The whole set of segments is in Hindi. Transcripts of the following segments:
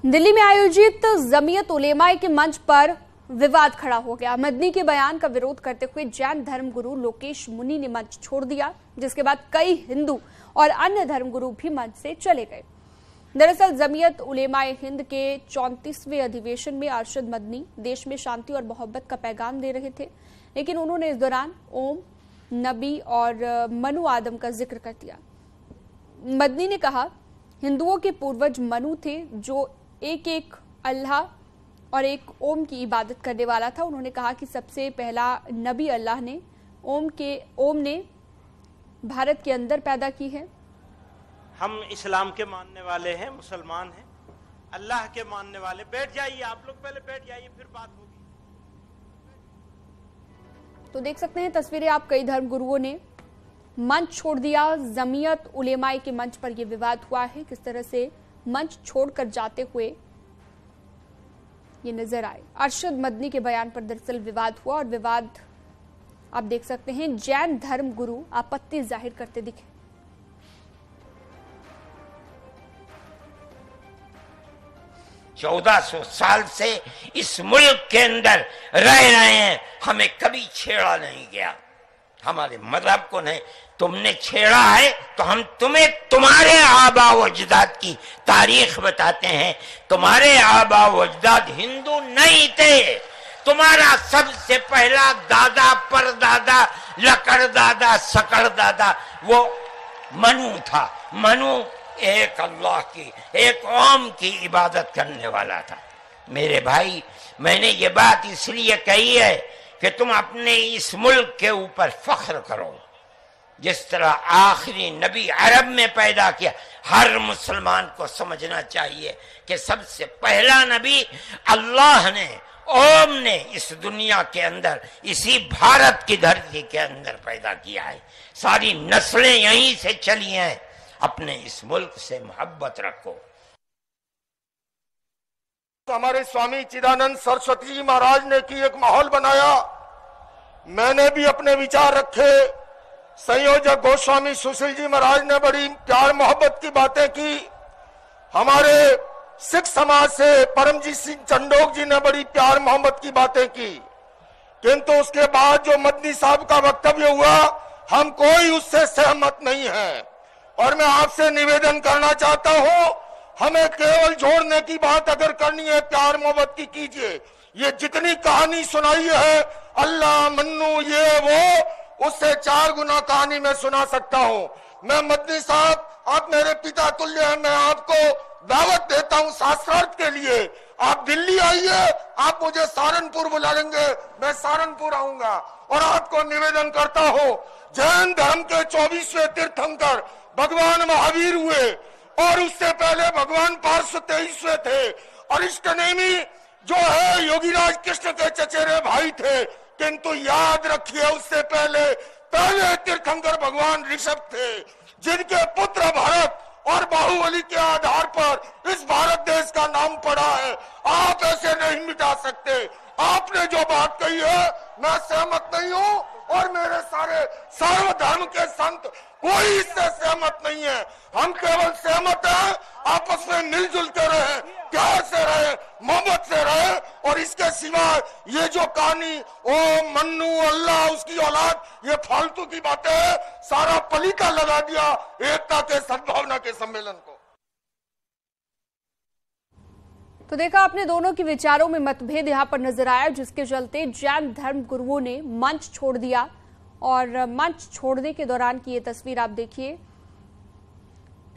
दिल्ली में आयोजित जमीयत उलेमा के मंच पर विवाद खड़ा हो गया। मदनी के बयान का विरोध करते हुए जैन धर्मगुरु लोकेश मुनि ने मंच छोड़ दिया, जिसके बाद कई हिंदू और अन्य धर्मगुरु भी मंच से चले गए। दरअसल जमीयत उलेमा हिंद के 34वें अधिवेशन में अरशद मदनी देश में शांति और मोहब्बत का पैगाम दे रहे थे, लेकिन उन्होंने इस दौरान ओम, नबी और मनु आदम का जिक्र कर दिया। मदनी ने कहा, हिंदुओं के पूर्वज मनु थे जो एक अल्लाह और एक ओम की इबादत करने वाला था। उन्होंने कहा कि सबसे पहला नबी अल्लाह ने ओम ने भारत के अंदर पैदा की है। हम इस्लाम के मानने वाले हैं, मुसलमान हैं, अल्लाह के मानने वाले। बैठ जाइए, आप लोग पहले बैठ जाइए, फिर बात होगी। तो देख सकते हैं तस्वीरें आप, कई धर्मगुरुओं ने मंच छोड़ दिया। जमीयत उलेमा के मंच पर यह विवाद हुआ है, किस तरह से मंच छोड़कर जाते हुए ये नजर आए। अरशद मदनी के बयान पर दरअसल विवाद हुआ और विवाद आप देख सकते हैं जैन धर्म गुरु आपत्ति जाहिर करते दिखे। चौदह 1400 साल से इस मुल्क के अंदर रह रहे हैं, हमें कभी छेड़ा नहीं गया, हमारे मजहब को नहीं। तुमने छेड़ा है तो हम तुम्हें तुम्हारे आबा व अजदाद की तारीख बताते हैं। तुम्हारे आबा व अजदाद हिंदू नहीं थे। तुम्हारा सबसे पहला दादा, परदादा, लकड़ दादा, सकड़ दादा वो मनु था। मनु एक अल्लाह की, एक ओम की इबादत करने वाला था। मेरे भाई, मैंने ये बात इसलिए कही है कि तुम अपने इस मुल्क के ऊपर फख्र करो। जिस तरह आखिरी नबी अरब में पैदा किया, हर मुसलमान को समझना चाहिए कि सबसे पहला नबी अल्लाह ने, ओम ने इस दुनिया के अंदर, इसी भारत की धरती के अंदर पैदा किया है। सारी नस्लें यहीं से चली हैं। अपने इस मुल्क से मोहब्बत रखो। तो हमारे स्वामी चिदानंद सरस्वती जी महाराज ने की एक माहौल बनाया, मैंने भी अपने विचार रखे। संयोजक गोस्वामी सुशील जी महाराज ने बड़ी प्यार मोहब्बत की बातें की। हमारे सिख समाज से परमजीत सिंह चंडोक जी ने बड़ी प्यार मोहब्बत की बातें की। किंतु उसके बाद जो मदनी साहब का वक्तव्य हुआ, हम कोई उससे सहमत नहीं है। और मैं आपसे निवेदन करना चाहता हूं, हमें केवल जोड़ने की बात अगर करनी है, प्यार मोहब्बत की कीजिए। ये जितनी कहानी सुनाई है, अल्लाह, मन्नू, ये वो, उससे 4 गुना कहानी मैं सुना सकता हूं। मैं मदनी साहब, आप मेरे पिता तुल्य हैं, मैं आपको दावत देता हूं शास्त्रार्थ के लिए। आप दिल्ली आइए, आप मुझे सहारनपुर बुला लेंगे, मैं सहारनपुर आऊंगा। और आपको निवेदन करता हूं, जैन धर्म के 24वें तीर्थंकर भगवान महावीर हुए, और उससे पहले भगवान पार्श्व 23वें थे। और इष्टनेमी जो है योगीराज कृष्ण के चचेरे भाई थे। किंतु याद रखिए, उससे पहले तीर्थंकर भगवान ऋषभ थे, जिनके पुत्र भरत और बाहुबली के आधार पर इस भारत देश का नाम पड़ा है। आप ऐसे नहीं मिटा सकते। आपने जो बात कही है, मैं सहमत नहीं हूं, और मेरे सारे सर्वधर्म के संत कोई इससे सहमत नहीं है। हम केवल सहमत हैं, आपस में मिलजुल के रहे, प्यार से रहे, मोहब्बत से रहे। और इसके सिवा ये जो कहानी ओम, मन्नू, अल्लाह, उसकी औलाद, ये फालतू की बातें हैं। सारा पलीता लगा दिया एकता के, सद्भावना के सम्मेलन को। तो देखा आपने, दोनों के विचारों में मतभेद यहां पर नजर आया, जिसके चलते जैन धर्म गुरुओं ने मंच छोड़ दिया। और मंच छोड़ने के दौरान की ये तस्वीर आप देखिए।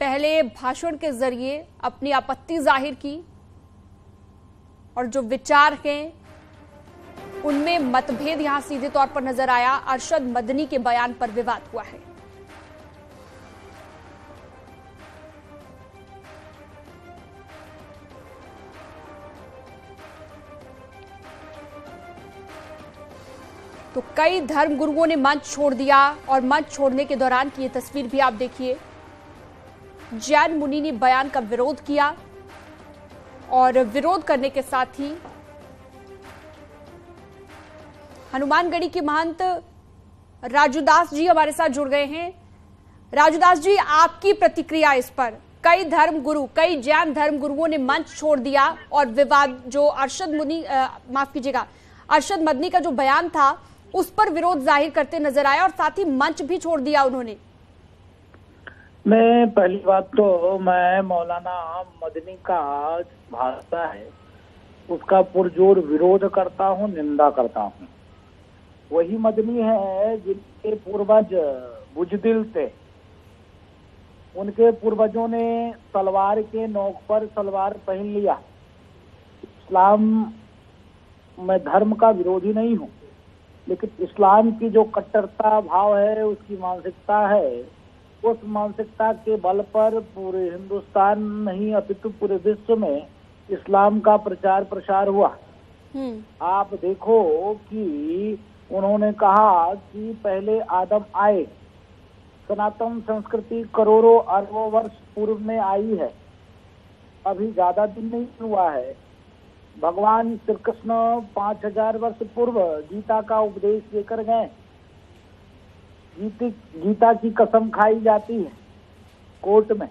पहले भाषण के जरिए अपनी आपत्ति जाहिर की, और जो विचार हैं उनमें मतभेद यहां सीधे तौर पर नजर आया। अरशद मदनी के बयान पर विवाद हुआ है। तो कई धर्म गुरुओं ने मंच छोड़ दिया, और मंच छोड़ने के दौरान की ये तस्वीर भी आप देखिए। जैन मुनि ने बयान का विरोध किया, और विरोध करने के साथ ही हनुमानगढ़ी के महंत राजूदास जी हमारे साथ जुड़ गए हैं। राजूदास जी, आपकी प्रतिक्रिया इस पर, कई धर्मगुरु, कई जैन धर्मगुरुओं ने मंच छोड़ दिया और विवाद जो अरशद मदनी का जो बयान था उस पर विरोध जाहिर करते नजर आया और साथ ही मंच भी छोड़ दिया उन्होंने। मैं पहली बात तो मैं मौलाना मदनी का भाषा है उसका पुरजोर विरोध करता हूँ, निंदा करता हूँ। वही मदनी है जिनके पूर्वज बुजदिल थे, उनके पूर्वजों ने तलवार के नोक पर तलवार पहन लिया। इस्लाम मैं धर्म का विरोधी नहीं हूँ, लेकिन इस्लाम की जो कट्टरता भाव है, उसकी मानसिकता है, उस मानसिकता के बल पर पूरे हिंदुस्तान नहीं अपितु पूरे विश्व में इस्लाम का प्रचार प्रसार हुआ। आप देखो कि उन्होंने कहा कि पहले आदम आए। सनातन संस्कृति करोड़ों अरबों वर्ष पूर्व में आई है, अभी ज्यादा दिन नहीं हुआ है। भगवान श्री कृष्ण 5000 वर्ष पूर्व गीता का उपदेश देकर गए। गीता की कसम खाई जाती है कोर्ट में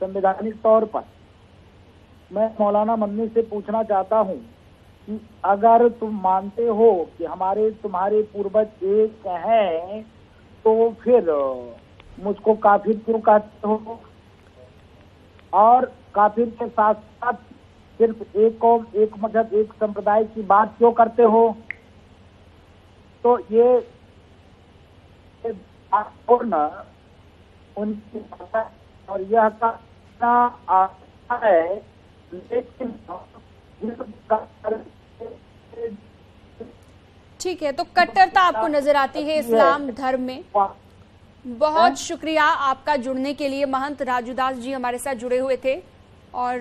संवैधानिक तौर पर। मैं मौलाना मदनी से पूछना चाहता हूँ कि अगर तुम मानते हो कि तुम्हारे पूर्वज एक हैं, तो फिर मुझको काफिर क्यों कहते हो? और काफिर के साथ साथ सिर्फ एक कौम, एक मजहब, एक संप्रदाय की बात क्यों करते हो? तो ये उनकी और यह कहना है, लेकिन ठीक है, तो कट्टरता आपको नजर आती है इस्लाम धर्म में। बहुत शुक्रिया आपका जुड़ने के लिए। महंत राजूदास जी हमारे साथ जुड़े हुए थे और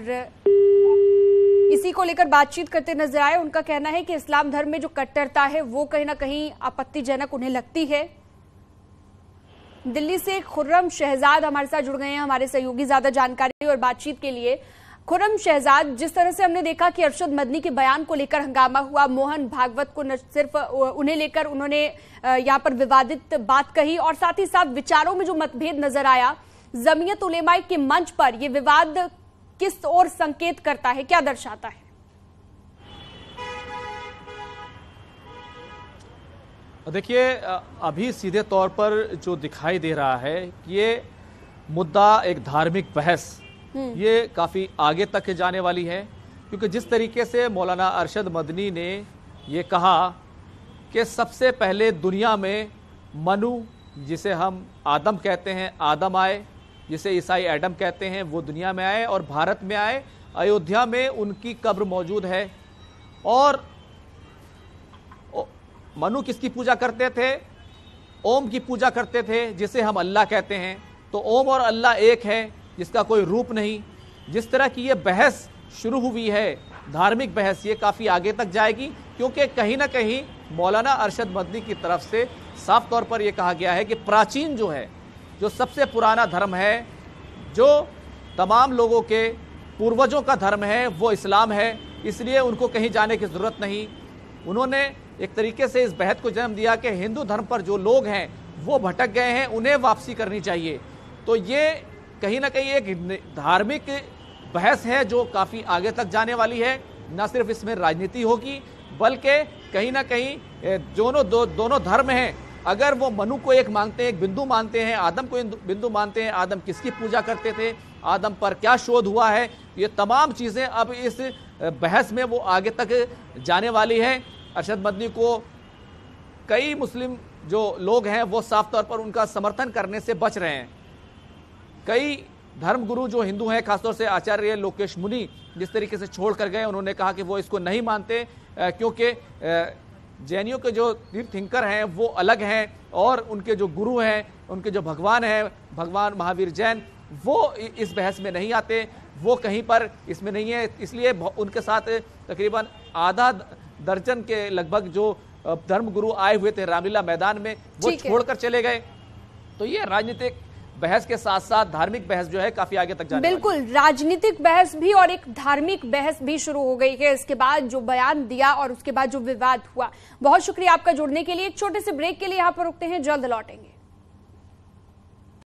इसी को लेकर बातचीत करते नजर आए। उनका कहना है कि इस्लाम धर्म में जो कट्टरता है वो कहीं ना कहीं आपत्तिजनक उन्हें लगती है। दिल्ली से खुर्रम शहजाद हमारे साथ जुड़ गए हैं, हमारे सहयोगी। ज्यादा जानकारी और बातचीत के लिए खुर्रम शहजाद, जिस तरह से हमने देखा कि अरशद मदनी के बयान को लेकर हंगामा हुआ, मोहन भागवत को न सिर्फ उन्हें लेकर उन्होंने यहाँ पर विवादित बात कही और साथ ही साथ विचारों में जो मतभेद नजर आया, जमीयत उलेमा के मंच पर यह विवाद किस ओर संकेत करता है, क्या दर्शाता है? देखिए, अभी सीधे तौर पर जो दिखाई दे रहा है कि ये मुद्दा एक धार्मिक बहस ये काफ़ी आगे तक जाने वाली है, क्योंकि जिस तरीके से मौलाना अरशद मदनी ने ये कहा कि सबसे पहले दुनिया में मनु, जिसे हम आदम कहते हैं, आदम आए, जिसे ईसाई एडम कहते हैं, वो दुनिया में आए और भारत में आए। अयोध्या में उनकी कब्र मौजूद है। और मनु किसकी पूजा करते थे? ओम की पूजा करते थे, जिसे हम अल्लाह कहते हैं। तो ओम और अल्लाह एक है, जिसका कोई रूप नहीं। जिस तरह की ये बहस शुरू हुई है, धार्मिक बहस, ये काफ़ी आगे तक जाएगी, क्योंकि कहीं ना कहीं मौलाना अरशद मदनी की तरफ से साफ तौर पर यह कहा गया है कि प्राचीन जो है, जो सबसे पुराना धर्म है, जो तमाम लोगों के पूर्वजों का धर्म है, वो इस्लाम है। इसलिए उनको कहीं जाने की ज़रूरत नहीं। उन्होंने एक तरीके से इस बहस को जन्म दिया कि हिंदू धर्म पर जो लोग हैं वो भटक गए हैं, उन्हें वापसी करनी चाहिए। तो ये कहीं ना कहीं एक धार्मिक बहस है जो काफ़ी आगे तक जाने वाली है। न सिर्फ इसमें राजनीति होगी, बल्कि कहीं ना कहीं दोनों धर्म हैं, अगर वो मनु को एक मानते हैं, एक बिंदु मानते हैं, आदम को बिंदु मानते हैं, आदम किसकी पूजा करते थे, आदम पर क्या शोध हुआ है, ये तमाम चीज़ें अब इस बहस में वो आगे तक जाने वाली है। अरशद मदनी को कई मुस्लिम जो लोग हैं वो साफ तौर पर उनका समर्थन करने से बच रहे हैं। कई धर्मगुरु जो हिंदू हैं, खासतौर से आचार्य लोकेश मुनि जिस तरीके से छोड़ कर गए, उन्होंने कहा कि वो इसको नहीं मानते, क्योंकि जैनियों के जो तीर्थ थिंकर हैं वो अलग हैं और उनके जो गुरु हैं, उनके जो भगवान हैं, भगवान महावीर जैन, वो इस बहस में नहीं आते, वो कहीं पर इसमें नहीं है। इसलिए उनके साथ तकरीबन आधा दर्जन के लगभग जो धर्मगुरु आए हुए थे रामलीला मैदान में, वो छोड़कर चले गए। तो ये राजनीतिक बहस के साथ साथ धार्मिक बहस जो है काफी आगे तक जाने बिल्कुल राजनीतिक बहस भी और एक धार्मिक बहस भी शुरू हो गई है इसके बाद जो बयान दिया और उसके बाद जो विवाद हुआ। बहुत शुक्रिया आपका जुड़ने के लिए। एक छोटे से ब्रेक के लिए यहाँ पर रुकते हैं, जल्द लौटेंगे।